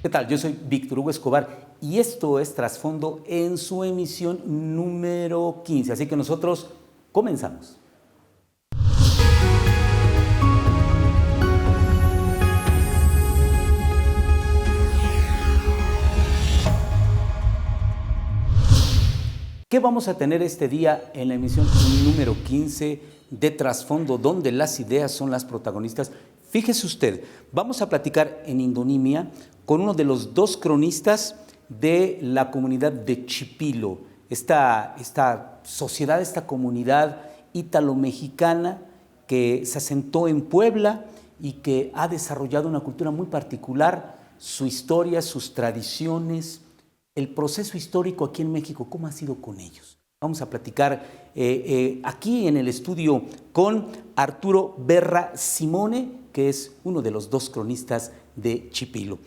¿Qué tal? Yo soy Víctor Hugo Escobar y esto es Trasfondo en su emisión número 15. Así que nosotros comenzamos. ¿Qué vamos a tener este día en la emisión número 15 de Trasfondo, donde las ideas son las protagonistas? Fíjese usted, vamos a platicar en Indonimia con uno de los dos cronistas de la comunidad de Chipilo, esta sociedad, esta comunidad ítalo-mexicana que se asentó en Puebla y que ha desarrollado una cultura muy particular, su historia, sus tradiciones, el proceso histórico aquí en México, ¿cómo ha sido con ellos? Vamos a platicar aquí en el estudio con Arturo Berra Simone, que es uno de los dos cronistas de Chipilo.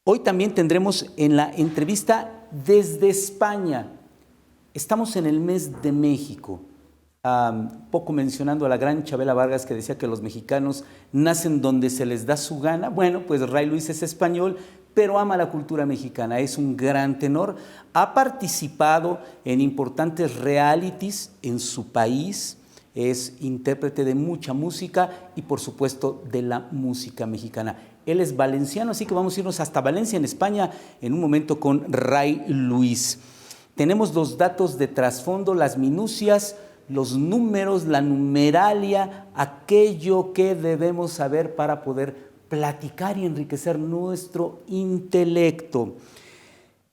Hoy también tendremos en la entrevista desde España. Estamos en el mes de México. Poco mencionando a la gran Chabela Vargas, que decía que los mexicanos nacen donde se les da su gana. Bueno, pues Ray Luis es español, pero ama la cultura mexicana, es un gran tenor, ha participado en importantes realities en su país, es intérprete de mucha música y por supuesto de la música mexicana. Él es valenciano, así que vamos a irnos hasta Valencia, en España, en un momento con Ray Luis. Tenemos los datos de trasfondo, las minucias, los números, la numeralia, aquello que debemos saber para poder platicar y enriquecer nuestro intelecto.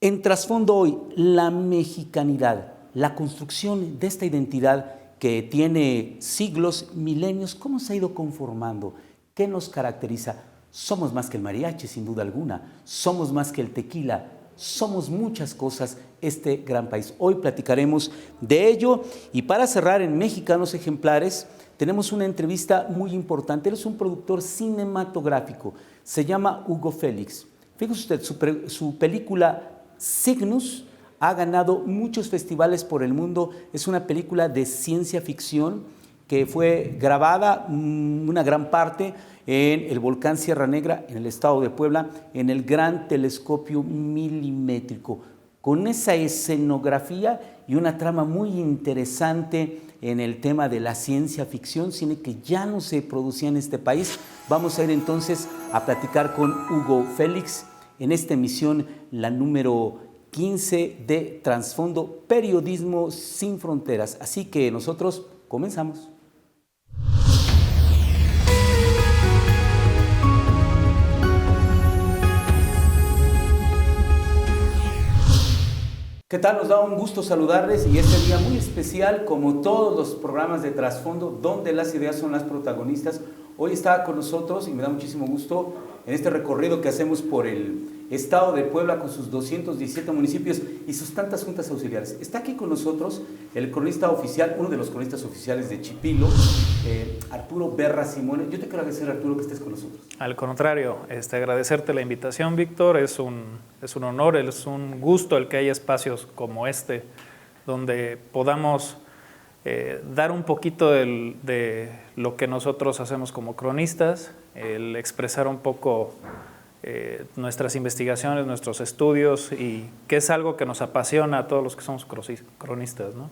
En trasfondo hoy, la mexicanidad, la construcción de esta identidad que tiene siglos, milenios, ¿cómo se ha ido conformando? ¿Qué nos caracteriza? Somos más que el mariachi, sin duda alguna, somos más que el tequila, somos muchas cosas este gran país. Hoy platicaremos de ello y para cerrar en Mexicanos Ejemplares, tenemos una entrevista muy importante. Él es un productor cinematográfico, se llama Hugo Félix. Fíjese usted, su película Cygnus ha ganado muchos festivales por el mundo. Es una película de ciencia ficción que fue grabada una gran parte en el volcán Sierra Negra, en el estado de Puebla, en el Gran Telescopio Milimétrico, con esa escenografía y una trama muy interesante en el tema de la ciencia ficción, cine que ya no se producía en este país. Vamos a ir entonces a platicar con Hugo Félix en esta emisión, la número 15 de Trasfondo, Periodismo sin Fronteras. Así que nosotros comenzamos. ¿Qué tal? Nos da un gusto saludarles y este día muy especial, como todos los programas de Trasfondo, donde las ideas son las protagonistas. Hoy está con nosotros y me da muchísimo gusto en este recorrido que hacemos por el estado de Puebla con sus 217 municipios y sus tantas juntas auxiliares. Está aquí con nosotros el cronista oficial, uno de los cronistas oficiales de Chipilo, Arturo Berra Simone. Yo te quiero agradecer, Arturo, que estés con nosotros. Al contrario, agradecerte la invitación, Víctor. Es un honor, es un gusto el que haya espacios como este, donde podamos dar un poquito de lo que nosotros hacemos como cronistas, el expresar un poco nuestras investigaciones, nuestros estudios, y que es algo que nos apasiona a todos los que somos cronistas, ¿no?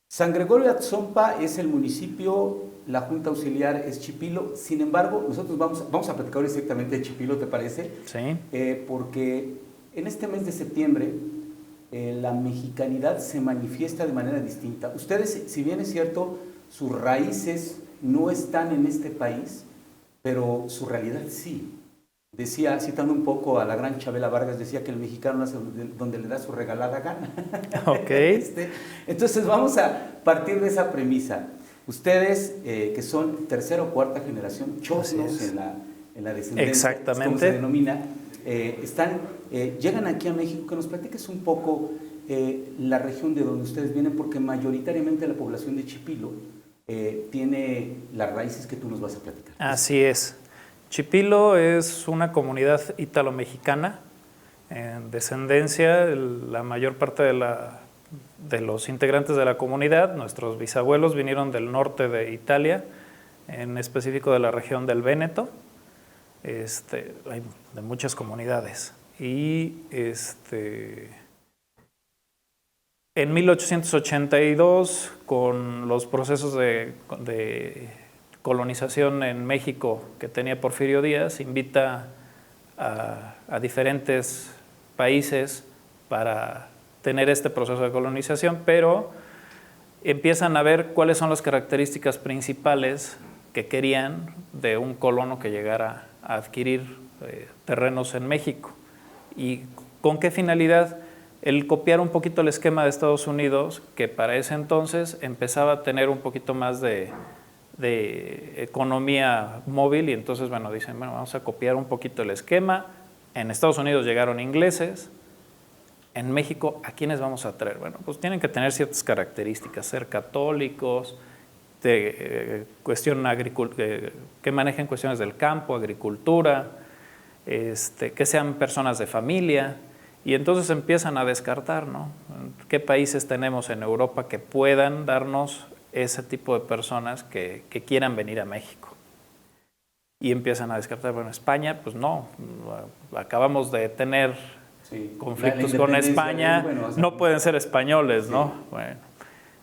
San Gregorio Atzompa es el municipio, la Junta Auxiliar es Chipilo. Sin embargo, nosotros vamos a platicar directamente de Chipilo, ¿te parece? Sí. Porque en este mes de septiembre la mexicanidad se manifiesta de manera distinta. Ustedes, si bien es cierto, sus raíces no están en este país, pero su realidad sí. Decía, citando un poco a la gran Chabela Vargas, decía que el mexicano nace donde le da su regalada gana. Ok. Entonces vamos a partir de esa premisa. Ustedes, que son tercera o cuarta generación, chosnos en la descendencia, exactamente, como se denomina, llegan aquí a México. Que nos platiques un poco la región de donde ustedes vienen, porque mayoritariamente la población de Chipilo tiene las raíces que tú nos vas a platicar. Así es. Chipilo es una comunidad ítalo-mexicana en descendencia. La mayor parte de los integrantes de la comunidad, nuestros bisabuelos, vinieron del norte de Italia, en específico de la región del Véneto. hay de muchas comunidades. Y en 1882, con los procesos de colonización en México que tenía Porfirio Díaz, invita a diferentes países para tener este proceso de colonización, pero empiezan a ver cuáles son las características principales que querían de un colono que llegara a adquirir terrenos en México. ¿Y con qué finalidad? El copiar un poquito el esquema de Estados Unidos, que para ese entonces empezaba a tener un poquito más de economía móvil, y entonces, bueno, dicen, bueno, vamos a copiar un poquito el esquema. En Estados Unidos llegaron ingleses. En México, ¿a quiénes vamos a traer? Bueno, pues tienen que tener ciertas características, ser católicos, que manejen cuestiones del campo, agricultura, que sean personas de familia, y entonces empiezan a descartar, ¿no? ¿Qué países tenemos en Europa que puedan darnos ese tipo de personas que quieran venir a México? Y empiezan a descartar, bueno, España, pues no, acabamos de tener conflictos con España, bueno, no pueden ser españoles, ¿no? Sí. Bueno,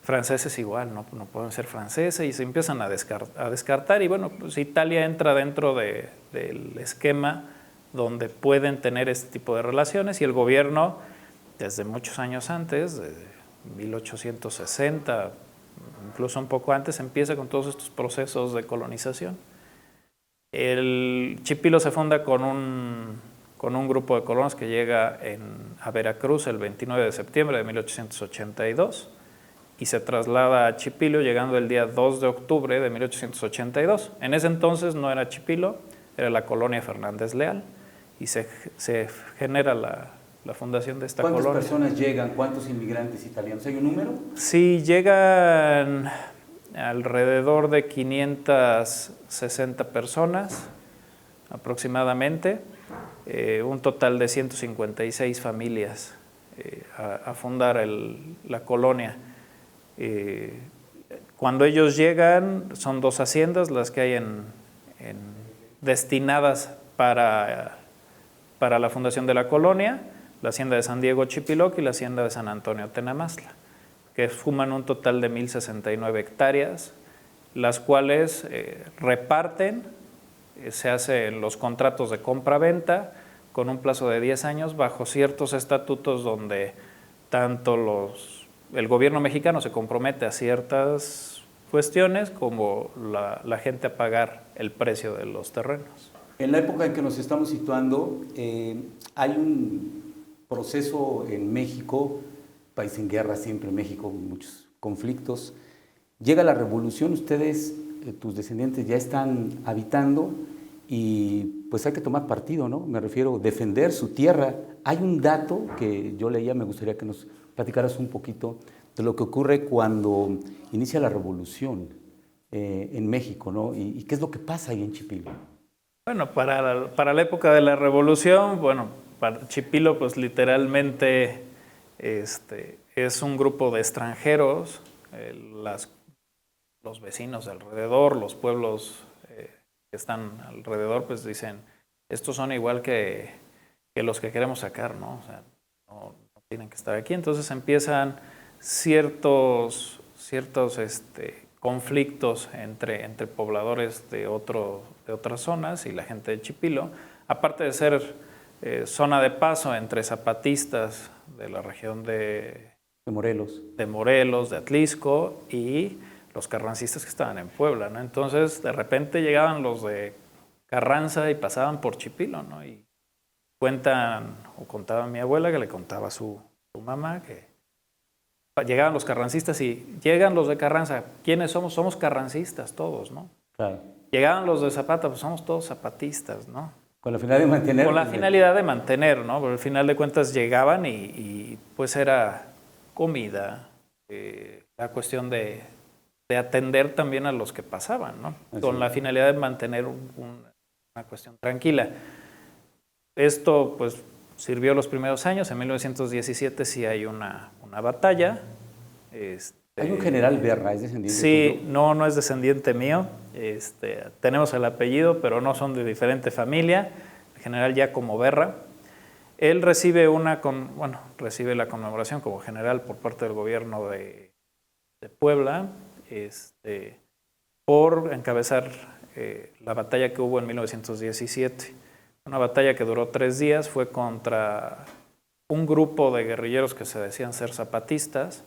franceses igual, no pueden ser franceses, y se empiezan a descartar, y bueno, pues Italia entra dentro del esquema donde pueden tener este tipo de relaciones, y el gobierno, desde muchos años antes, de 1860, incluso un poco antes, empieza con todos estos procesos de colonización. El Chipilo se funda con un grupo de colonos que llega a Veracruz el 29 de septiembre de 1882 y se traslada a Chipilo llegando el día 2 de octubre de 1882. En ese entonces no era Chipilo, era la colonia Fernández Leal, y se genera la fundación de esta colonia. ¿Cuántas personas llegan? ¿Cuántos inmigrantes italianos? ¿Hay un número? Sí, llegan alrededor de 560 personas aproximadamente, un total de 156 familias a fundar la colonia. Cuando ellos llegan, son 2 haciendas las que hay destinadas para la fundación de la colonia: la hacienda de San Diego Chipiloc y la hacienda de San Antonio Tenamastla, que suman un total de 1,069 hectáreas, las cuales reparten, se hacen los contratos de compra-venta con un plazo de 10 años bajo ciertos estatutos donde tanto el gobierno mexicano se compromete a ciertas cuestiones como la gente a pagar el precio de los terrenos. En la época en que nos estamos situando, hay un proceso en México, país en guerra siempre, México, muchos conflictos. Llega la revolución, ustedes, tus descendientes, ya están habitando y pues hay que tomar partido, ¿no? Me refiero a defender su tierra. Hay un dato que yo leía, me gustaría que nos platicaras un poquito de lo que ocurre cuando inicia la revolución en México, ¿no? Y qué es lo que pasa ahí en Chipilo. Bueno, para la época de la revolución, bueno, para Chipilo pues literalmente es un grupo de extranjeros, los vecinos de alrededor, los pueblos que están alrededor, pues dicen, estos son igual que los que queremos sacar, ¿no? O sea, no tienen que estar aquí. Entonces empiezan ciertos conflictos entre pobladores de otras zonas y la gente de Chipilo, aparte de ser zona de paso entre zapatistas de la región de Morelos, de Atlisco, y los carrancistas que estaban en Puebla, ¿no? Entonces, de repente llegaban los de Carranza y pasaban por Chipilo, ¿no? Y contaba mi abuela, que le contaba a su mamá, que llegaban los carrancistas y llegan los de Carranza. ¿Quiénes somos? Somos carrancistas todos, ¿no? Claro. Llegaban los de Zapata, pues somos todos zapatistas, ¿no? Con la finalidad de mantener. Con la finalidad de mantener, ¿no? Pero al final de cuentas llegaban y pues era comida, la cuestión de atender también a los que pasaban, ¿no? Así. Con la finalidad de mantener una cuestión tranquila. Esto pues sirvió los primeros años. En 1917 sí hay una batalla Hay un general Berra, ¿es descendiente Sí, tuyo? no es descendiente mío. Tenemos el apellido, pero no son de diferente familia. El general Giacomo Berra. Él recibe recibe la conmemoración como general por parte del gobierno de Puebla, por encabezar la batalla que hubo en 1917. Una batalla que duró 3 días, fue contra un grupo de guerrilleros que se decían ser zapatistas,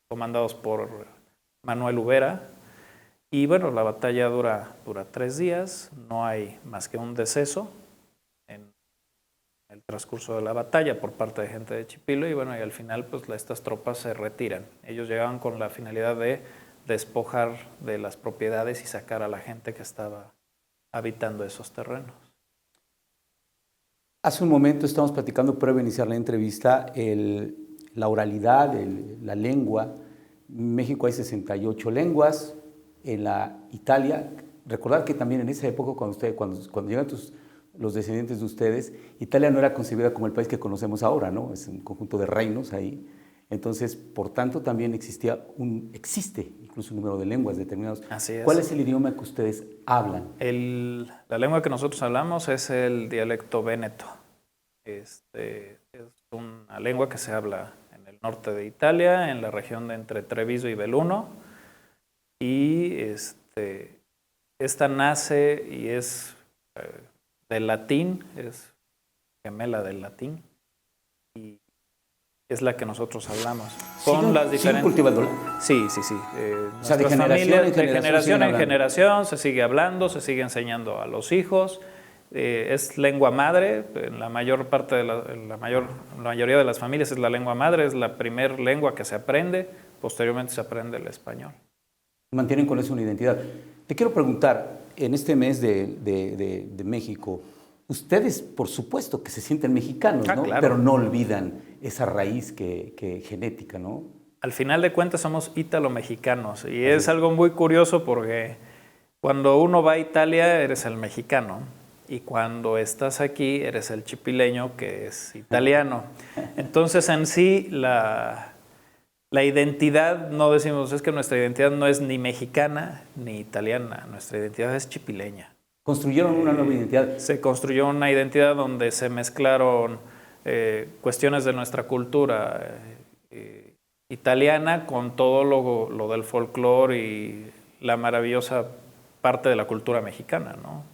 comandados por Manuel Ubera. Y bueno, la batalla dura 3 días, no hay más que un deceso en el transcurso de la batalla por parte de gente de Chipilo, y bueno, y al final pues estas tropas se retiran. Ellos llegaban con la finalidad de despojar de las propiedades y sacar a la gente que estaba habitando esos terrenos. Hace un momento estamos platicando, previo a iniciar la entrevista, la oralidad, la lengua. En México hay 68 lenguas. En la Italia, recordar que también en esa época, cuando llegan los descendientes de ustedes, Italia no era concebida como el país que conocemos ahora, ¿no? Es un conjunto de reinos ahí. Entonces, por tanto, también existe incluso un número de lenguas determinados. Así es. ¿Cuál es el idioma que ustedes hablan? La lengua que nosotros hablamos es el dialecto véneto. Es una lengua que se habla en el norte de Italia, en la región de entre Treviso y Belluno. Y esta nace y es del latín, es gemela del latín, y es la que nosotros hablamos. Con las diferentes. Cultivándola? Sí. O sea, de generación en generación se sigue hablando, se sigue enseñando a los hijos. Es lengua madre, en la mayor parte de la mayoría de las familias es la lengua madre, es la primer lengua que se aprende, posteriormente se aprende el español. Mantienen con eso una identidad. Te quiero preguntar, en este mes de México, ustedes por supuesto que se sienten mexicanos, ¿no? Claro. Pero no olvidan esa raíz genética, ¿no? Al final de cuentas somos ítalo-mexicanos, y es algo muy curioso porque cuando uno va a Italia eres el mexicano, y cuando estás aquí eres el chipileño, que es italiano. Entonces en sí la identidad, no decimos, es que nuestra identidad no es ni mexicana ni italiana, nuestra identidad es chipileña. Construyeron una nueva identidad. Se construyó una identidad donde se mezclaron cuestiones de nuestra cultura italiana con todo lo del folclore y la maravillosa parte de la cultura mexicana, ¿no?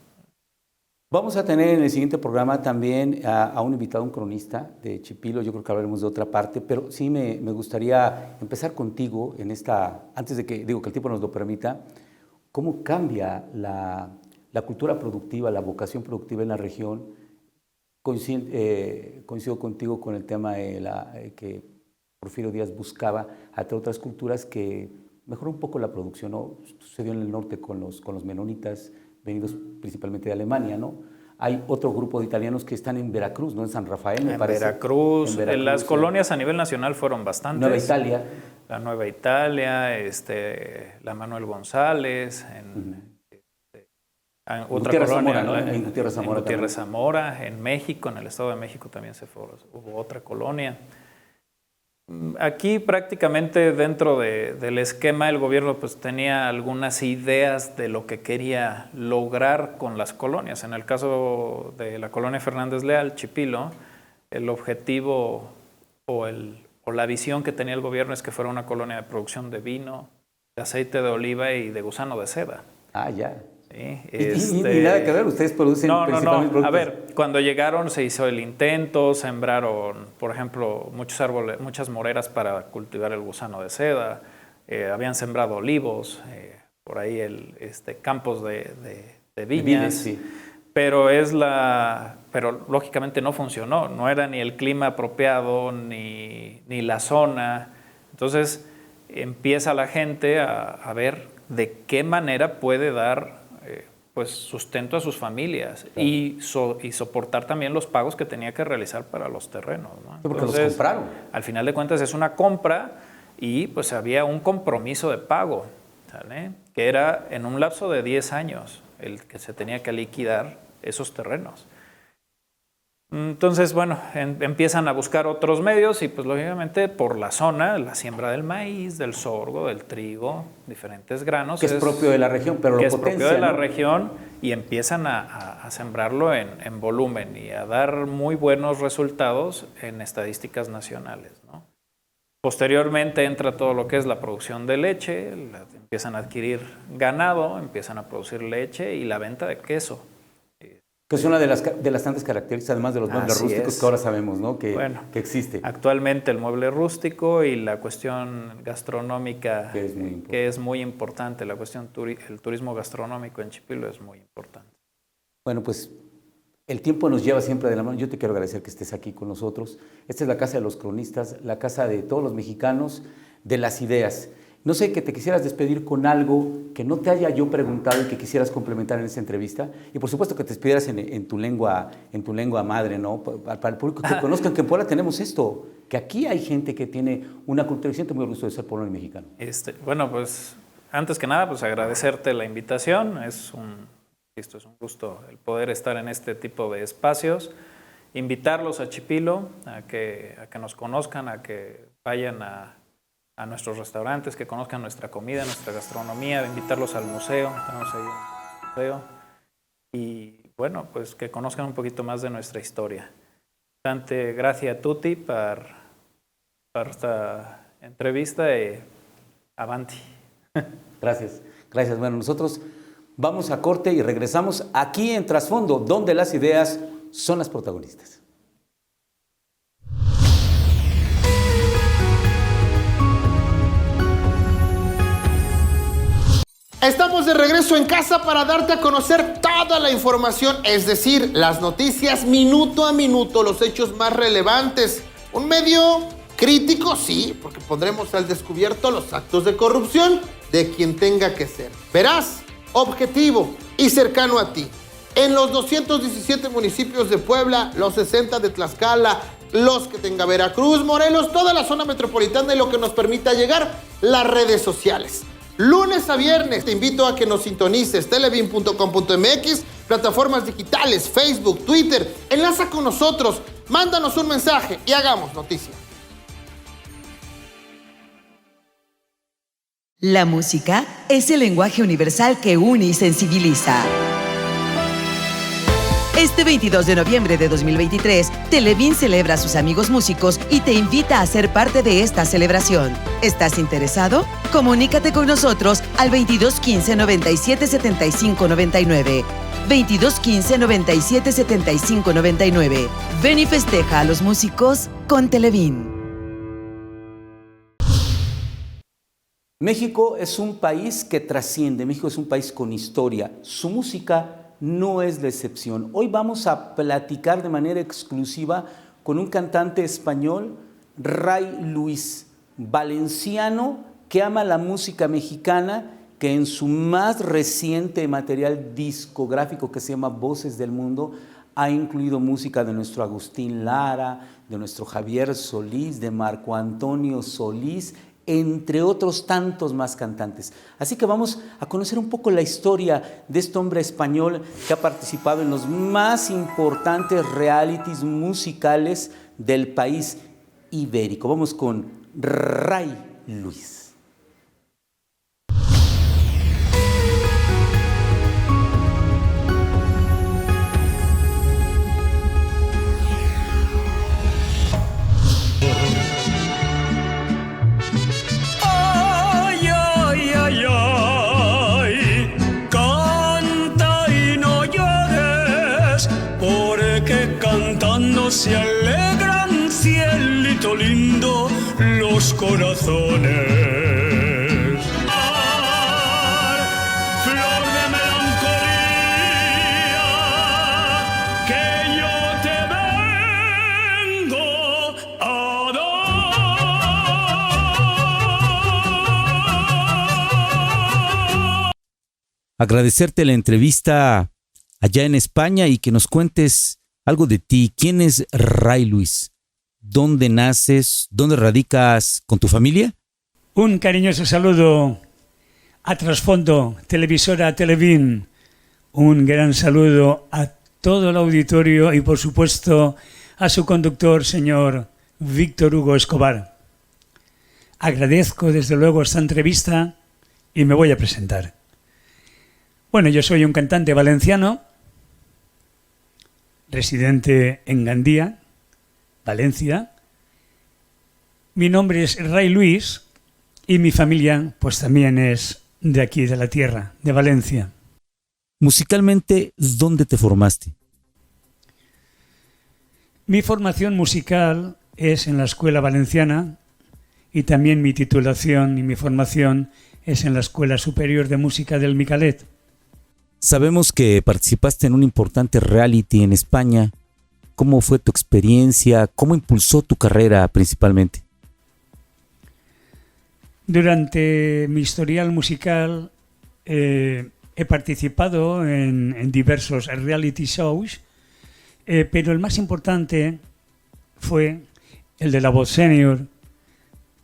Vamos a tener en el siguiente programa también a un invitado, un cronista de Chipilo. Yo creo que hablaremos de otra parte, pero sí me gustaría empezar contigo en antes de que el tiempo nos lo permita. ¿Cómo cambia la cultura productiva, la vocación productiva en la región? Coincido contigo con el tema de que Porfirio Díaz buscaba, entre otras culturas, que mejoró un poco la producción, ¿no? Sucedió en el norte con los menonitas, venidos principalmente de Alemania, ¿no? Hay otro grupo de italianos que están en Veracruz, ¿no? En San Rafael, me parece. Veracruz, las colonias a nivel nacional fueron bastantes. Nueva Italia. La Nueva Italia, la Manuel González, otra colonia, ¿no? En Gutiérrez Zamora, en México, en el Estado de México también hubo otra colonia. Aquí prácticamente dentro del esquema el gobierno pues tenía algunas ideas de lo que quería lograr con las colonias. En el caso de la colonia Fernández Leal, Chipilo, el objetivo o la visión que tenía el gobierno es que fuera una colonia de producción de vino, de aceite de oliva y de gusano de seda. Ah, ya. Sí, y nada que ver, ustedes producen principalmente productos. A ver, cuando llegaron se hizo el intento, sembraron, por ejemplo, muchos árboles, muchas moreras para cultivar el gusano de seda, habían sembrado olivos, por ahí campos de viñas, sí. pero lógicamente no funcionó, no era ni el clima apropiado ni la zona. Entonces empieza la gente a ver de qué manera puede dar pues sustento a sus familias, claro, y soportar también los pagos que tenía que realizar para los terrenos, ¿no? Sí, porque los compraron. Al final de cuentas es una compra y pues había un compromiso de pago, ¿sale? Que era en un lapso de 10 años el que se tenía que liquidar esos terrenos. Entonces, bueno, empiezan a buscar otros medios y pues lógicamente por la zona, la siembra del maíz, del sorgo, del trigo, diferentes granos. Que es propio de la región, pero lo que potencia, es propio de la ¿no? región y empiezan a sembrarlo en volumen y a dar muy buenos resultados en estadísticas nacionales, ¿no? Posteriormente entra todo lo que es la producción de leche, empiezan a adquirir ganado, empiezan a producir leche y la venta de queso. Que es una de las tantas características, además de los muebles Así rústicos es. que ahora sabemos, ¿no? Que existe. Actualmente el mueble rústico y la cuestión gastronómica, que es muy importante, la cuestión el turismo gastronómico en Chipilo es muy importante. Bueno, pues el tiempo nos lleva siempre de la mano. Yo te quiero agradecer que estés aquí con nosotros. Esta es la casa de los cronistas, la casa de todos los mexicanos, de las ideas. No sé, que te quisieras despedir con algo que no te haya yo preguntado y que quisieras complementar en esta entrevista. Y por supuesto que te despidieras en tu lengua madre, ¿no? Para el público que conozcan que en Puebla tenemos esto, que aquí hay gente que tiene una cultura y siento muy orgulloso de ser pueblo mexicano. Bueno, pues antes que nada, pues agradecerte la invitación. Esto es un gusto el poder estar en este tipo de espacios. Invitarlos a Chipilo, a que nos conozcan, a que vayan a nuestros restaurantes, que conozcan nuestra comida, nuestra gastronomía, invitarlos al museo, tenemos ahí un museo, y bueno, pues que conozcan un poquito más de nuestra historia. Tante gracias a tutti per esta entrevista e avanti. Gracias. Bueno, nosotros vamos a corte y regresamos aquí en Trasfondo, donde las ideas son las protagonistas. Estamos de regreso en casa para darte a conocer toda la información, es decir, las noticias minuto a minuto, los hechos más relevantes. Un medio crítico, sí, porque pondremos al descubierto los actos de corrupción de quien tenga que ser. Veraz, objetivo y cercano a ti. En los 217 municipios de Puebla, los 60 de Tlaxcala, los que tenga Veracruz, Morelos, toda la zona metropolitana y lo que nos permita llegar, las redes sociales. Lunes a viernes te invito a que nos sintonices, televin.com.mx, plataformas digitales, Facebook, Twitter. Enlaza con nosotros, mándanos un mensaje y hagamos noticia. La música es el lenguaje universal que une y sensibiliza. Este 22 de noviembre de 2023, Televin celebra a sus amigos músicos y te invita a ser parte de esta celebración. ¿Estás interesado? Comunícate con nosotros al 2215 97 75 99. 2215 97 75 99. Ven y festeja a los músicos con Televin. México es un país que trasciende, México es un país con historia. Su música no es la excepción. Hoy vamos a platicar de manera exclusiva con un cantante español, Ray Luis, valenciano, que ama la música mexicana, que en su más reciente material discográfico que se llama Voces del Mundo, ha incluido música de nuestro Agustín Lara, de nuestro Javier Solís, de Marco Antonio Solís, entre otros tantos más cantantes. Así que vamos a conocer un poco la historia de este hombre español que ha participado en los más importantes realities musicales del país ibérico. Vamos con Ray Luis. Se alegran, cielito lindo, los corazones. Flor de melancolía, que yo te vengo a dar. Agradecerte la entrevista allá en España y que nos cuentes algo de ti. ¿Quién es Ray Luis? ¿Dónde naces? ¿Dónde radicas con tu familia? Un cariñoso saludo a Trasfondo, televisora Televin. Un gran saludo a todo el auditorio y, por supuesto, a su conductor, señor Víctor Hugo Escobar. Agradezco, desde luego, esta entrevista y me voy a presentar. Bueno, yo soy un cantante valenciano, residente en Gandía, Valencia. Mi nombre es Ray Luis y mi familia pues también es de aquí, de la tierra, de Valencia. Musicalmente, ¿dónde te formaste? Mi formación musical es en la Escuela Valenciana y también mi titulación y mi formación es en la Escuela Superior de Música del Micalet. Sabemos que participaste en un importante reality en España. ¿Cómo fue tu experiencia? ¿Cómo impulsó tu carrera principalmente? Durante mi historial musical he participado en diversos reality shows, pero el más importante fue el de La Voz Senior,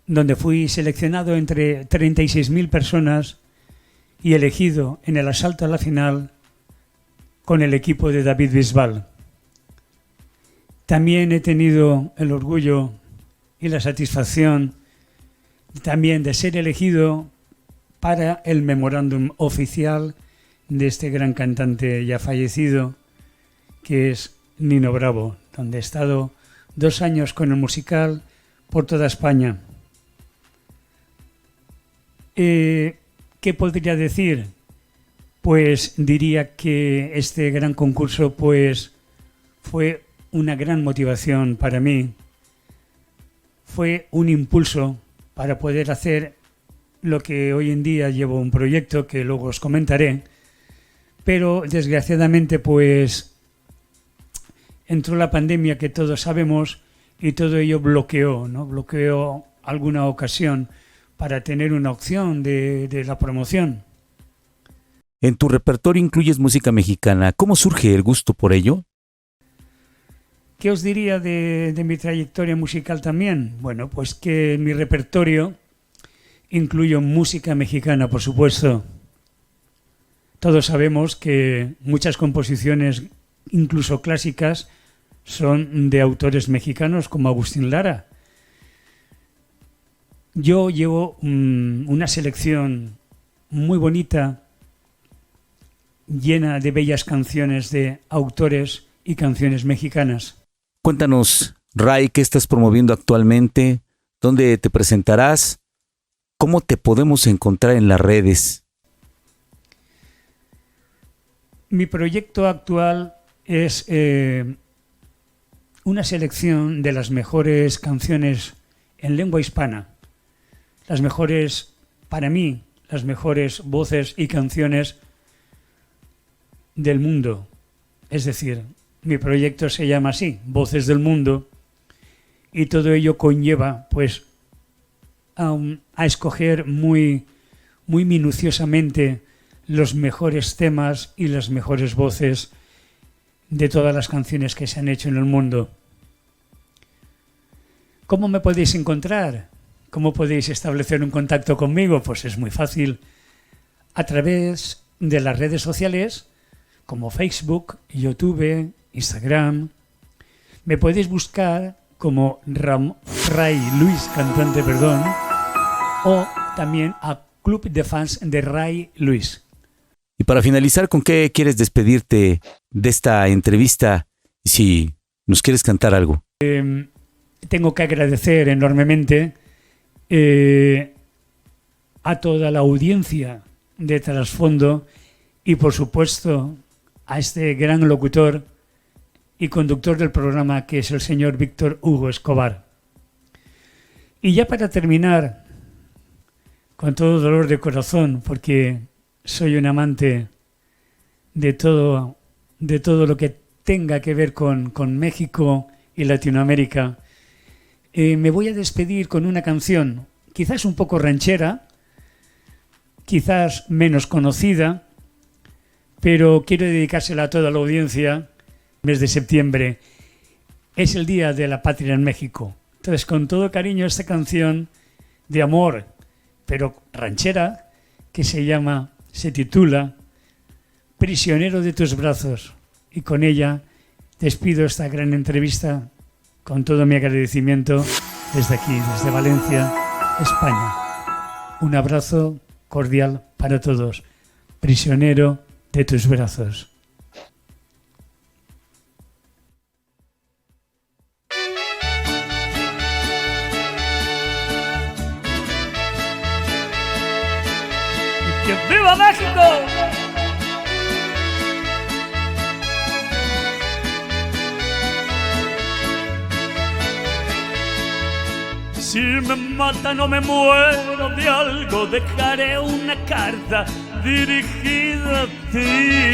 donde fui seleccionado entre 36.000 personas y elegido en el asalto a la final con el equipo de David Bisbal. También he tenido el orgullo y la satisfacción también de ser elegido para el memorándum oficial de este gran cantante ya fallecido, que es Nino Bravo, donde he estado 2 años con el musical por toda España. ¿Qué podría decir? Pues diría que este gran concurso pues fue una gran motivación para mí. Fue un impulso para poder hacer lo que hoy en día llevo un proyecto que luego os comentaré, pero desgraciadamente pues entró la pandemia que todos sabemos y todo ello bloqueó alguna ocasión para tener una opción de la promoción. En tu repertorio incluyes música mexicana. ¿Cómo surge el gusto por ello? ¿Qué os diría de mi trayectoria musical también? Bueno, pues que en mi repertorio incluyo música mexicana, por supuesto. Todos sabemos que muchas composiciones, incluso clásicas, son de autores mexicanos como Agustín Lara. Yo llevo una selección muy bonita, llena de bellas canciones de autores y canciones mexicanas. Cuéntanos, Ray, ¿qué estás promoviendo actualmente? ¿Dónde te presentarás? ¿Cómo te podemos encontrar en las redes? Mi proyecto actual es una selección de las mejores canciones en lengua hispana. Las mejores, para mí, las mejores voces y canciones del mundo. Es decir, mi proyecto se llama así, Voces del Mundo, y todo ello conlleva pues a escoger muy minuciosamente los mejores temas y las mejores voces de todas las canciones que se han hecho en el mundo. ¿Cómo me podéis encontrar? ¿Cómo podéis establecer un contacto conmigo? Pues es muy fácil. A través de las redes sociales como Facebook, YouTube, Instagram. Me podéis buscar como Ray Luis, cantante, o también a Club de Fans de Ray Luis. Y para finalizar, ¿con qué quieres despedirte de esta entrevista? Si nos quieres cantar algo. Tengo que agradecer enormemente a toda la audiencia de Trasfondo y, por supuesto, a este gran locutor y conductor del programa que es el señor Víctor Hugo Escobar. Y ya para terminar, con todo dolor de corazón, porque soy un amante de todo lo que tenga que ver con México y Latinoamérica, me voy a despedir con una canción quizás un poco ranchera, quizás menos conocida, pero quiero dedicársela a toda la audiencia. El mes de septiembre es el Día de la Patria en México. Entonces, con todo cariño, esta canción de amor, pero ranchera, que se titula Prisionero de tus brazos. y con ella despido esta gran entrevista con todo mi agradecimiento desde aquí, desde Valencia, España. Un abrazo cordial para todos. Prisionero de tus brazos. ¡Que viva México! Si me matan o me muero de algo, dejaré una carta dirigida a ti.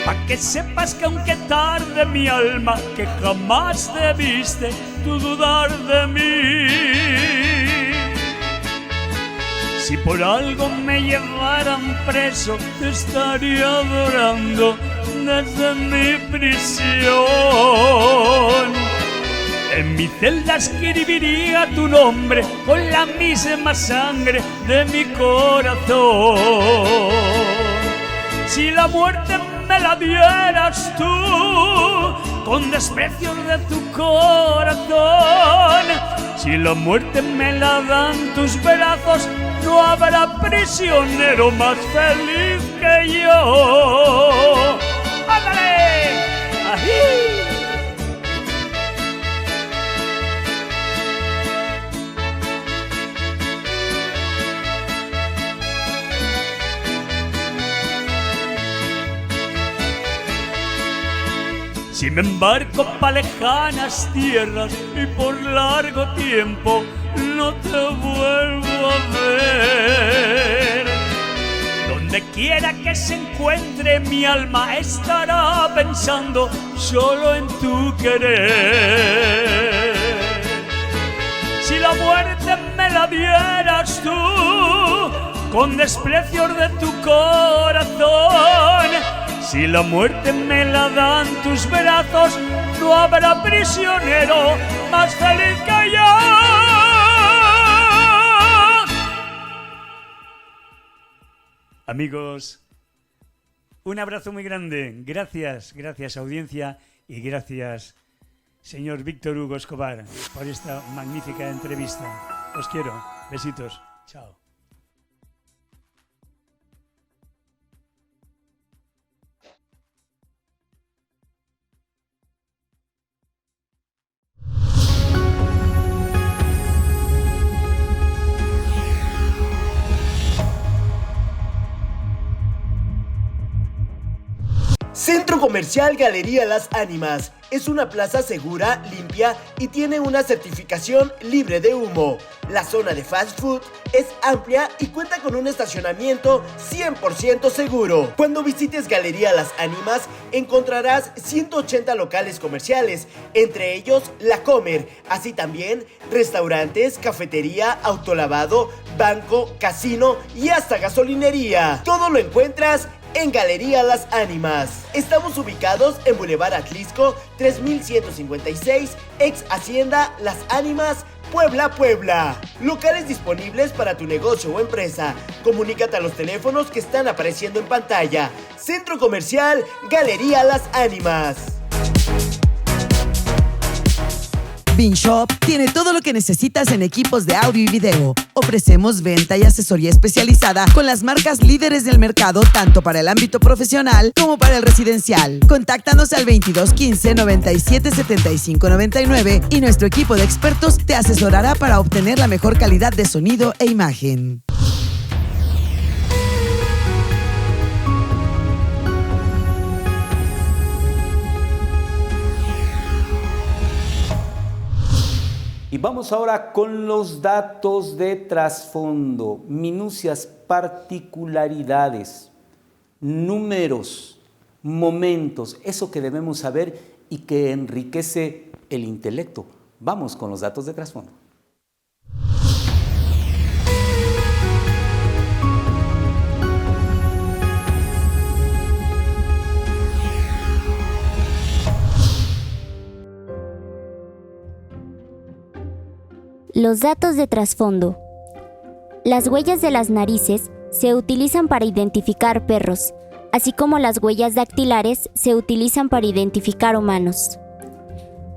Pa' que sepas que aunque tarde mi alma, que jamás debiste tú dudar de mí. Si por algo me llevaran preso, te estaría adorando desde mi prisión. En mi celda escribiría tu nombre con la misma sangre de mi corazón. Si la muerte me la dieras tú, con desprecio de tu corazón, si la muerte me la dan tus brazos, no habrá prisionero más feliz que yo. ¡Ándale! ¡Ají! Si me embarco pa' lejanas tierras y por largo tiempo no te vuelvo a ver, donde quiera que se encuentre mi alma estará pensando solo en tu querer. Si la muerte me la dieras tú, con desprecios de tu corazón, si la muerte me la dan tus brazos, no habrá prisionero más feliz que yo. Amigos, un abrazo muy grande. Gracias, gracias audiencia y gracias señor Víctor Hugo Escobar por esta magnífica entrevista. Os quiero. Besitos. Chao. Centro Comercial Galería Las Ánimas es una plaza segura, limpia y tiene una certificación libre de humo. La zona de fast food es amplia y cuenta con un estacionamiento 100% seguro. Cuando visites Galería Las Ánimas encontrarás 180 locales comerciales, entre ellos La Comer, así también restaurantes, cafetería, autolavado, banco, casino y hasta gasolinería. Todo lo encuentras en Galería Las Ánimas. Estamos ubicados en Boulevard Atlisco 3156, ex Hacienda Las Ánimas, Puebla, Puebla. Locales disponibles para tu negocio o empresa. Comunícate a los teléfonos que están apareciendo en pantalla. Centro Comercial Galería Las Ánimas. BeanShop tiene todo lo que necesitas en equipos de audio y video. Ofrecemos venta y asesoría especializada con las marcas líderes del mercado, tanto para el ámbito profesional como para el residencial. Contáctanos al 2215 97 75 99 y nuestro equipo de expertos te asesorará para obtener la mejor calidad de sonido e imagen. Y vamos ahora con los datos de trasfondo, minucias, particularidades, números, momentos, eso que debemos saber y que enriquece el intelecto. Vamos con los datos de trasfondo. Los datos de trasfondo. Las huellas de las narices se utilizan para identificar perros. así como las huellas dactilares, se utilizan para identificar humanos.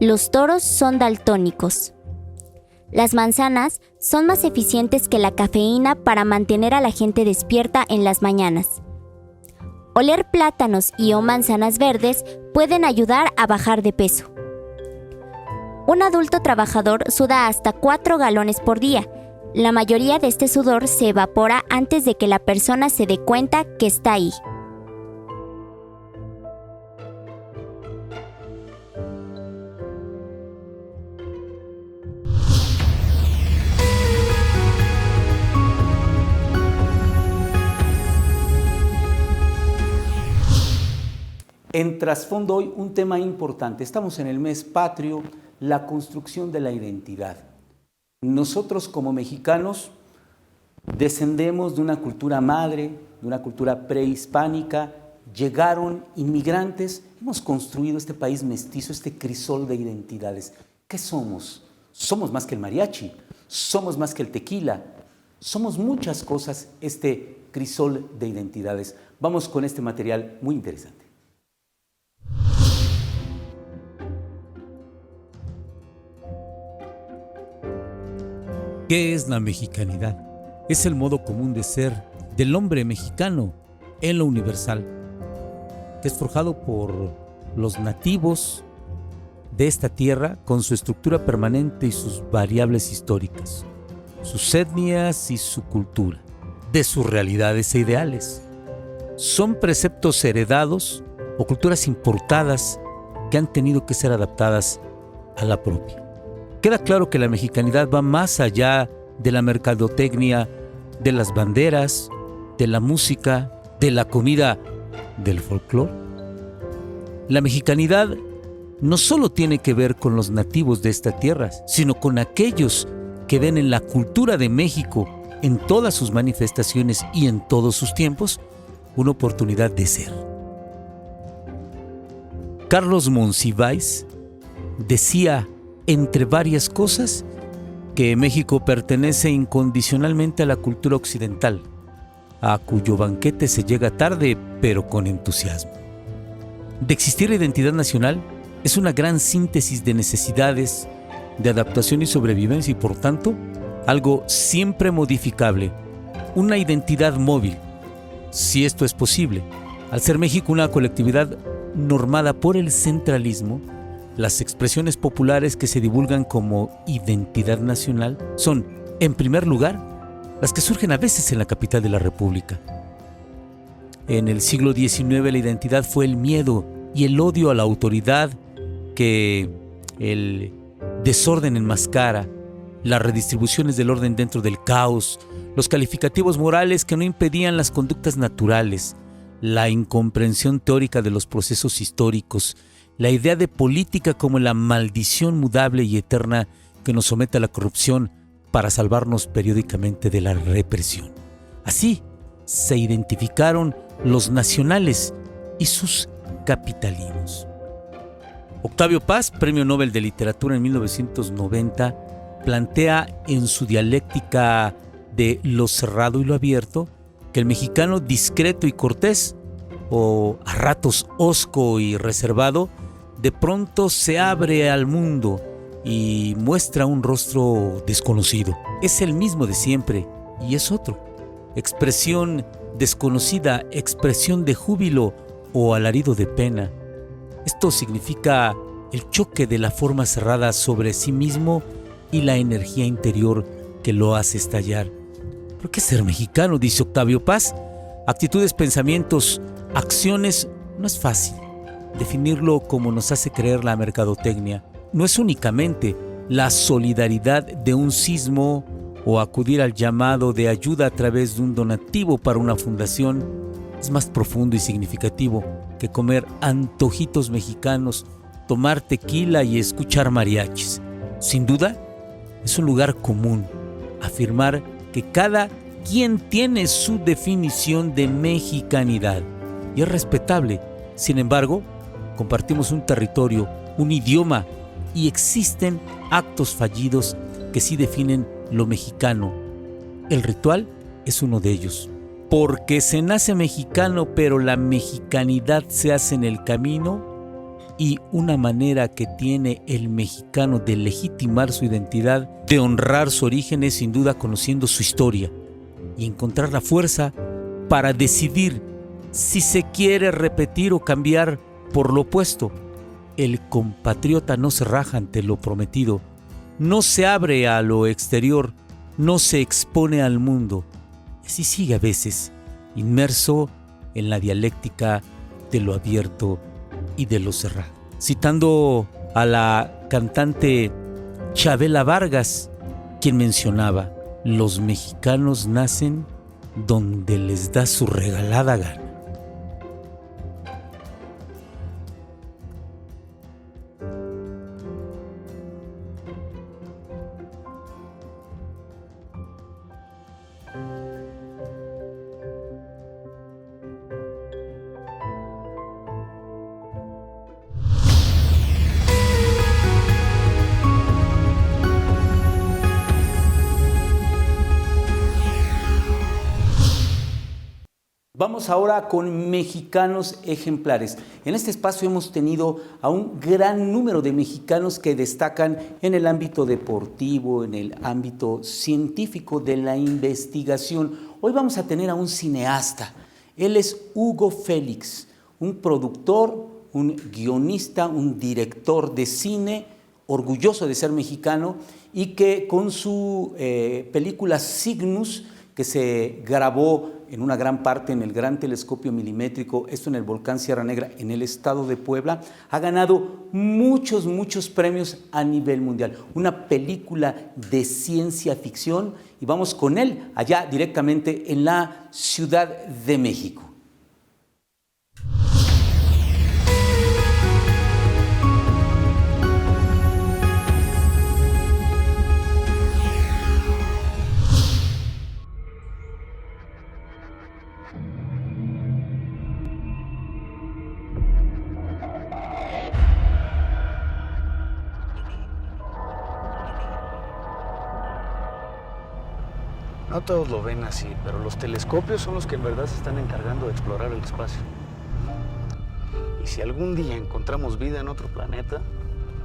Los toros son daltónicos. Las manzanas son más eficientes que la cafeína para mantener a la gente despierta en las mañanas. Oler plátanos y o manzanas verdes pueden ayudar a bajar de peso. Un adulto trabajador suda hasta 4 galones por día. La mayoría de este sudor se evapora antes de que la persona se dé cuenta que está ahí. En trasfondo hoy un tema importante. Estamos en el mes patrio, la construcción de la identidad. Nosotros como mexicanos descendemos de una cultura madre, de una cultura prehispánica, llegaron inmigrantes, hemos construido este país mestizo, este crisol de identidades. ¿Qué somos? Somos más que el mariachi, somos más que el tequila, somos muchas cosas, este crisol de identidades. Vamos con este material muy interesante. ¿Qué es la mexicanidad? Es el modo común de ser del hombre mexicano en lo universal, que es forjado por los nativos de esta tierra con su estructura permanente y sus variables históricas, sus etnias y su cultura, de sus realidades e ideales. Son preceptos heredados o culturas importadas que han tenido que ser adaptadas a la propia. Queda claro que la mexicanidad va más allá de la mercadotecnia, de las banderas, de la música, de la comida, del folclore. La mexicanidad no solo tiene que ver con los nativos de esta tierra, sino con aquellos que ven en la cultura de México, en todas sus manifestaciones y en todos sus tiempos, una oportunidad de ser. Carlos Monsiváis decía, entre varias cosas, que México pertenece incondicionalmente a la cultura occidental, a cuyo banquete se llega tarde, pero con entusiasmo. De existir la identidad nacional, es una gran síntesis de necesidades, de adaptación y sobrevivencia y, por tanto, algo siempre modificable, una identidad móvil, si esto es posible. Al ser México una colectividad normada por el centralismo, las expresiones populares que se divulgan como identidad nacional son, en primer lugar, las que surgen a veces en la capital de la República. En el siglo XIX la identidad fue el miedo y el odio a la autoridad que el desorden enmascara, las redistribuciones del orden dentro del caos, los calificativos morales que no impedían las conductas naturales, la incomprensión teórica de los procesos históricos, la idea de política como la maldición mudable y eterna que nos somete a la corrupción para salvarnos periódicamente de la represión. Así se identificaron los nacionales y sus capitalinos. Octavio Paz, Premio Nobel de Literatura en 1990, plantea en su dialéctica de lo cerrado y lo abierto que el mexicano discreto y cortés, o a ratos hosco y reservado, de pronto se abre al mundo y muestra un rostro desconocido. Es el mismo de siempre y es otro. Expresión desconocida, expresión de júbilo o alarido de pena. Esto significa el choque de la forma cerrada sobre sí mismo y la energía interior que lo hace estallar. ¿Por qué ser mexicano?, dice Octavio Paz. Actitudes, pensamientos, acciones, no es fácil definirlo como nos hace creer la mercadotecnia. No es únicamente la solidaridad de un sismo o acudir al llamado de ayuda a través de un donativo para una fundación. Es más profundo y significativo que comer antojitos mexicanos, tomar tequila y escuchar mariachis. Sin duda, es un lugar común afirmar que cada quien tiene su definición de mexicanidad y es respetable. Sin embargo, compartimos un territorio, un idioma y existen actos fallidos que sí definen lo mexicano. El ritual es uno de ellos. porque se nace mexicano, pero la mexicanidad se hace en el camino, y una manera que tiene el mexicano de legitimar su identidad, de honrar su origen, es sin duda conociendo su historia y encontrar la fuerza para decidir si se quiere repetir o cambiar por lo opuesto. El compatriota no se raja ante lo prometido, no se abre a lo exterior, no se expone al mundo. Así sigue a veces, inmerso en la dialéctica de lo abierto y de lo cerrado. Citando a la cantante Chabela Vargas, quien mencionaba: los mexicanos nacen donde les da su regalada gana. Vamos ahora con mexicanos ejemplares. En este espacio hemos tenido a un gran número de mexicanos que destacan en el ámbito deportivo, en el ámbito científico de la investigación. Hoy vamos a tener a un cineasta. Él es Hugo Félix, un productor, un guionista, un director de cine, orgulloso de ser mexicano, y que con su película Cygnus, que se grabó en una gran parte en el Gran Telescopio Milimétrico, esto en el volcán Sierra Negra, en el estado de Puebla, ha ganado muchos premios a nivel mundial. Una película de ciencia ficción, y vamos con él allá directamente en la Ciudad de México. No todos lo ven así, pero los telescopios son los que en verdad se están encargando de explorar el espacio. Y si algún día encontramos vida en otro planeta,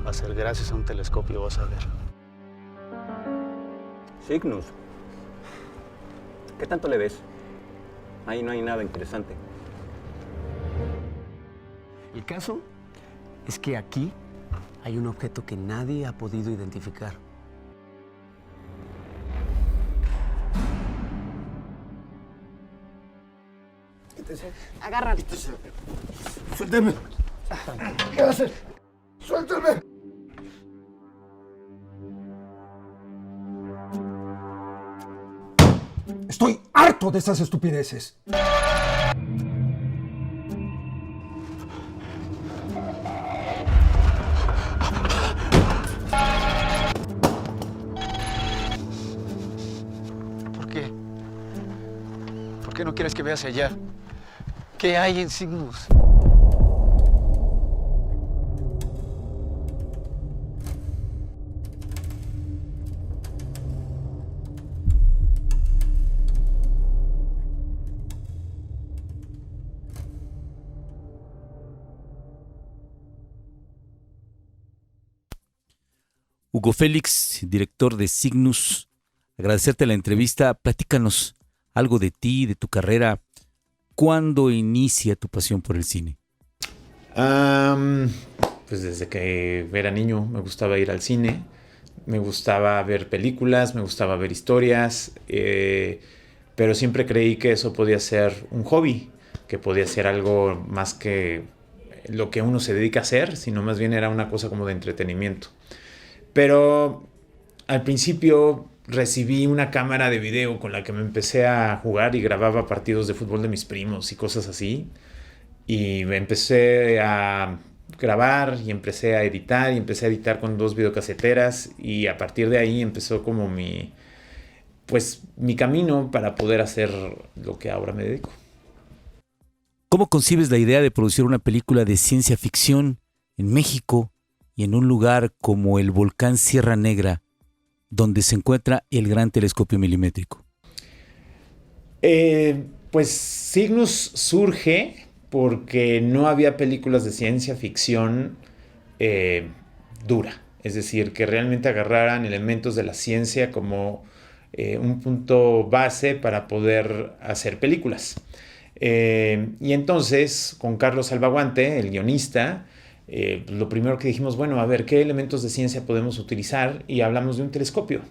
va a ser gracias a un telescopio, vas a ver. Cygnus. ¿Qué tanto le ves? Ahí no hay nada interesante. El caso es que aquí hay un objeto que nadie ha podido identificar. Agárralo. Suélteme. ¿Qué va a hacer? Suélteme. Estoy harto de esas estupideces. ¿Por qué? ¿Por qué no quieres que vea hacia allá? ¿Qué hay en Cygnus? Hugo Félix, director de Cygnus, agradecerte la entrevista. Platícanos algo de ti, de tu carrera. ¿Cuándo inicia tu pasión por el cine? Pues desde que era niño me gustaba ir al cine, me gustaba ver películas, me gustaba ver historias, pero siempre creí que eso podía ser un hobby, que podía ser algo más que lo que uno se dedica a hacer, sino más bien era una cosa como de entretenimiento. Pero al principio recibí una cámara de video con la que me empecé a jugar y grababa partidos de fútbol de mis primos y cosas así. Y me empecé a grabar y empecé a editar con 2 videocaseteras, y a partir de ahí empezó como mi camino para poder hacer lo que ahora me dedico. ¿Cómo concibes la idea de producir una película de ciencia ficción en México y en un lugar como el volcán Sierra Negra, donde se encuentra el Gran Telescopio Milimétrico? Pues Cygnus surge porque no había películas de ciencia ficción dura. Es decir, que realmente agarraran elementos de la ciencia como un punto base para poder hacer películas. Y entonces, con Carlos Salvaguante, el guionista, lo primero que dijimos, bueno, a ver, ¿qué elementos de ciencia podemos utilizar? Y hablamos de un telescopio.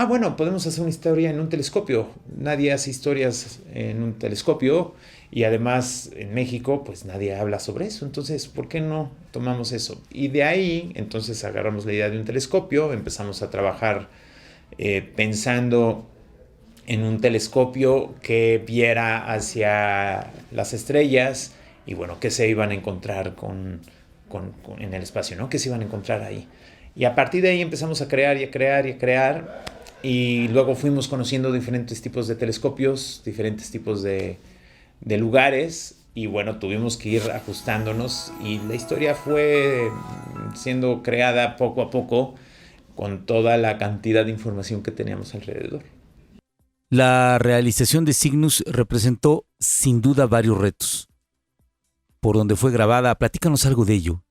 Bueno, podemos hacer una historia en un telescopio. Nadie hace historias en un telescopio y además en México pues nadie habla sobre eso. Entonces, ¿por qué no tomamos eso? Y de ahí, entonces agarramos la idea de un telescopio, empezamos a trabajar pensando en un telescopio que viera hacia las estrellas y bueno, qué se iban a encontrar en el espacio, ¿no? ¿Qué se iban a encontrar ahí? Y a partir de ahí empezamos a crear y a crear y a crear. Y luego fuimos conociendo diferentes tipos de telescopios, diferentes tipos de lugares. Y bueno, tuvimos que ir ajustándonos. Y la historia fue siendo creada poco a poco con toda la cantidad de información que teníamos alrededor. La realización de Cygnus representó sin duda varios retos. Por donde fue grabada, platícanos algo de ello.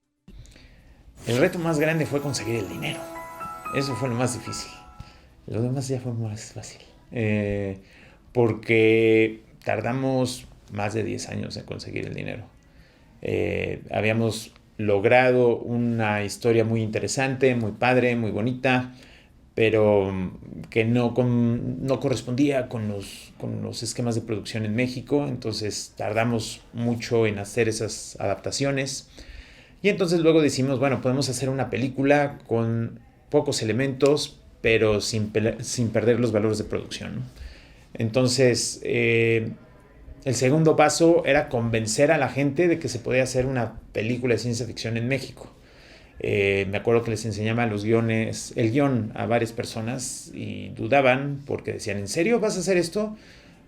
El reto más grande fue conseguir el dinero. Eso fue lo más difícil. Lo demás ya fue más fácil. Porque tardamos más de 10 años en conseguir el dinero. Habíamos logrado una historia muy interesante, muy padre, muy bonita, pero que no correspondía con los esquemas de producción en México. Entonces tardamos mucho en hacer esas adaptaciones. Y entonces luego decimos, bueno, podemos hacer una película con pocos elementos, pero sin perder los valores de producción, ¿no? Entonces, el segundo paso era convencer a la gente de que se podía hacer una película de ciencia ficción en México. Me acuerdo que les enseñaba el guión a varias personas y dudaban porque decían, ¿en serio vas a hacer esto?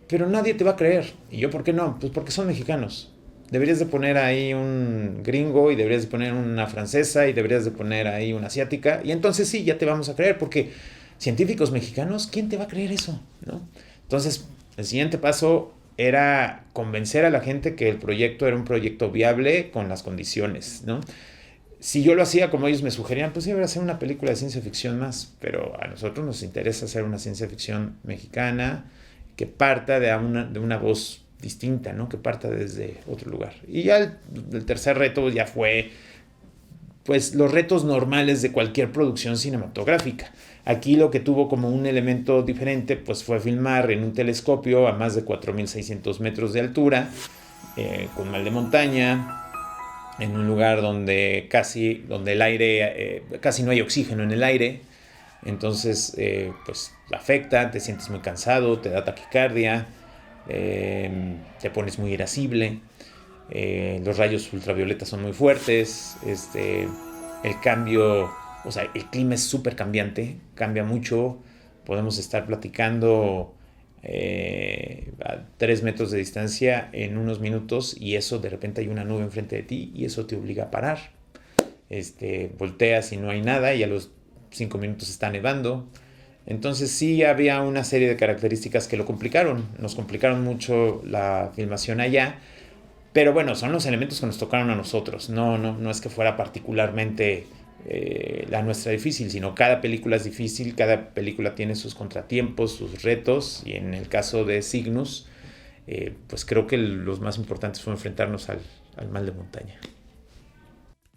Pero nadie te va a creer. Y yo, ¿por qué no? Pues porque son mexicanos. Deberías de poner ahí un gringo y deberías de poner una francesa y deberías de poner ahí una asiática y entonces sí, ya te vamos a creer porque científicos mexicanos, ¿quién te va a creer eso? ¿No? Entonces, el siguiente paso era convencer a la gente que el proyecto era un proyecto viable con las condiciones, ¿no? Si yo lo hacía como ellos me sugerían, pues iba a hacer una película de ciencia ficción más, pero a nosotros nos interesa hacer una ciencia ficción mexicana que parta de una voz distinta, ¿no? Que parta desde otro lugar. Y ya el tercer reto ya fue pues los retos normales de cualquier producción cinematográfica. Aquí lo que tuvo como un elemento diferente pues fue filmar en un telescopio a más de 4.600 metros de altura, con mal de montaña, en un lugar donde el aire, casi no hay oxígeno en el aire. Entonces pues afecta, te sientes muy cansado, te da taquicardia, te pones muy irascible, los rayos ultravioletas son muy fuertes, el cambio, o sea, el clima es súper cambiante, cambia mucho, podemos estar platicando a 3 metros de distancia en unos minutos y eso de repente hay una nube enfrente de ti y eso te obliga a parar, volteas y no hay nada y a los 5 minutos está nevando. Entonces sí había una serie de características que lo complicaron, nos complicaron mucho la filmación allá, pero bueno, son los elementos que nos tocaron a nosotros, no es que fuera particularmente la nuestra difícil, sino cada película es difícil, cada película tiene sus contratiempos, sus retos, y en el caso de Cygnus, pues creo que los más importantes fue enfrentarnos al mal de montaña.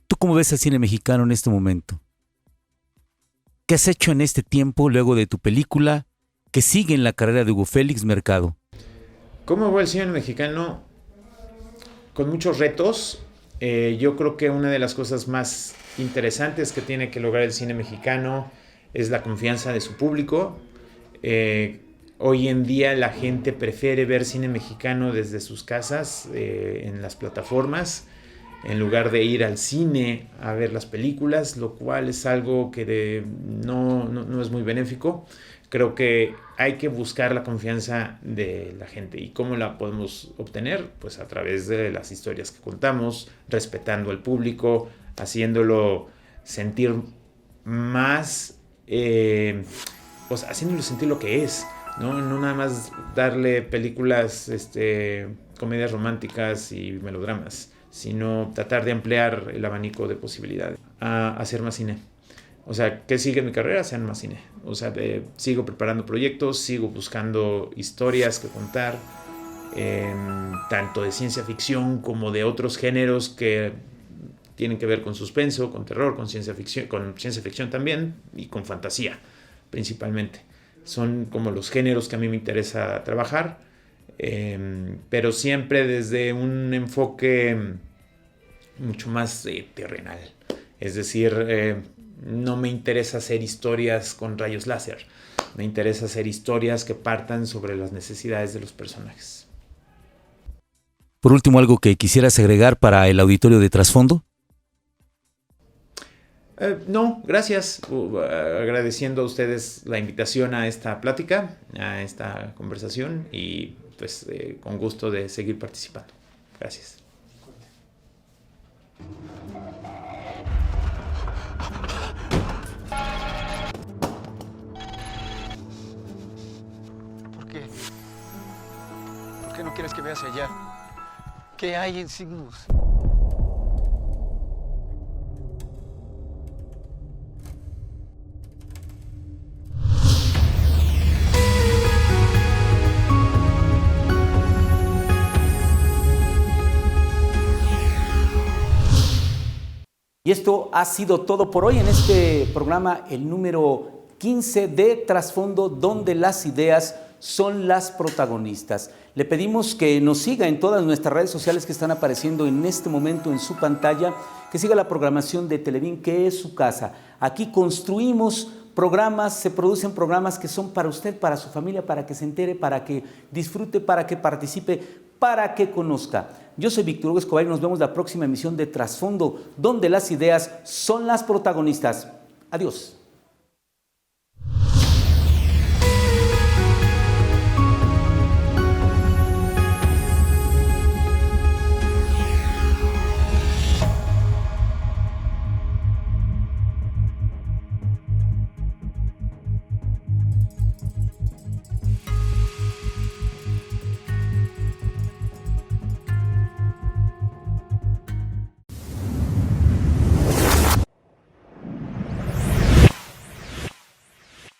¿Tú cómo ves al cine mexicano en este momento? ¿Qué has hecho en este tiempo luego de tu película que sigue en la carrera de Hugo Félix Mercado? ¿Cómo va el cine mexicano? Con muchos retos. Yo creo que una de las cosas más interesantes que tiene que lograr el cine mexicano es la confianza de su público. Hoy en día la gente prefiere ver cine mexicano desde sus casas, en las plataformas, en lugar de ir al cine a ver las películas, lo cual es algo que no es muy benéfico. Creo que hay que buscar la confianza de la gente. ¿Y cómo la podemos obtener? Pues a través de las historias que contamos, respetando al público, haciéndolo sentir más, haciéndolo sentir lo que es. No nada más darle películas, comedias románticas y melodramas, sino tratar de ampliar el abanico de posibilidades a hacer más cine. O sea, ¿qué sigue en mi carrera? Hacer más cine. O sea, sigo preparando proyectos, sigo buscando historias que contar, tanto de ciencia ficción como de otros géneros que tienen que ver con suspenso, con terror, con ciencia ficción también y con fantasía principalmente. Son como los géneros que a mí me interesa trabajar, pero siempre desde un enfoque mucho más terrenal. Es decir, no me interesa hacer historias con rayos láser. Me interesa hacer historias que partan sobre las necesidades de los personajes. Por último, ¿algo que quisieras agregar para el auditorio de Trasfondo? No, gracias. Agradeciendo a ustedes la invitación a esta plática, a esta conversación y pues con gusto de seguir participando. Gracias. ¿Por qué? ¿Por qué no quieres que veas allá? ¿Qué hay en Cygnus? Y esto ha sido todo por hoy en este programa, el número 15 de Trasfondo, donde las ideas son las protagonistas. Le pedimos que nos siga en todas nuestras redes sociales que están apareciendo en este momento en su pantalla, que siga la programación de Televín, que es su casa. Aquí construimos programas, se producen programas que son para usted, para su familia, para que se entere, para que disfrute, para que participe, para que conozca. Yo soy Víctor Hugo Escobar y nos vemos la próxima emisión de Trasfondo, donde las ideas son las protagonistas. Adiós.